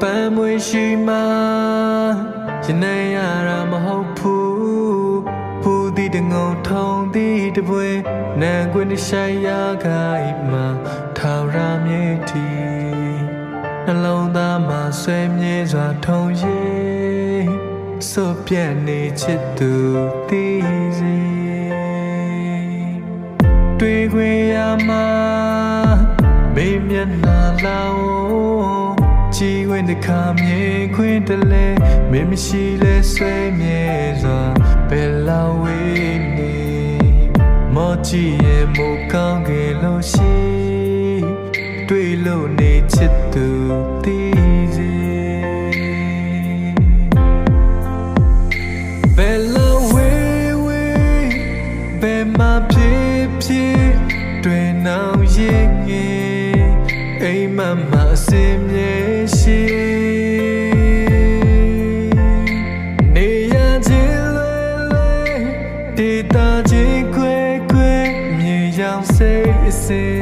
ပန်းမွေရှိမှရနေရတာမဟုတ်ဘူးဖူးသည်တငုံထုံသည်တပွဲနံကွင်းဆိုင်ရာခိုင်မှာထောင်ရမြေတီနှလုံးသားမှာဆွဲမြဲစွာထုံရည်စွပြတ်နေချစ်သူသိစေတွေ့ခွေရမှာမေးမျက်နှာလောင်ကြည်ဝင်တစ်ခါမြင်ခွင့်တလဲမင်းမရှိလဲဆွဲမြဲစွာဘယ်လောက်ဝေးနေမော်ကြည့်ရဲ့မို့ကောင်းခဲ့လို့ရှိတွေ့လို့နေချစ်သူသိစေဘယ်လောက်ဝေးဝေးဘယ်မှာဖြစ်ဖြစ်တွေ့နောက်ရင်ငယ်အိမ်မမအစင်မြေရှိနေရခြင်းလွယ်လွယ်ဒေတာချင်းခွဲခွဲမြေရောင်စိတ်အစင်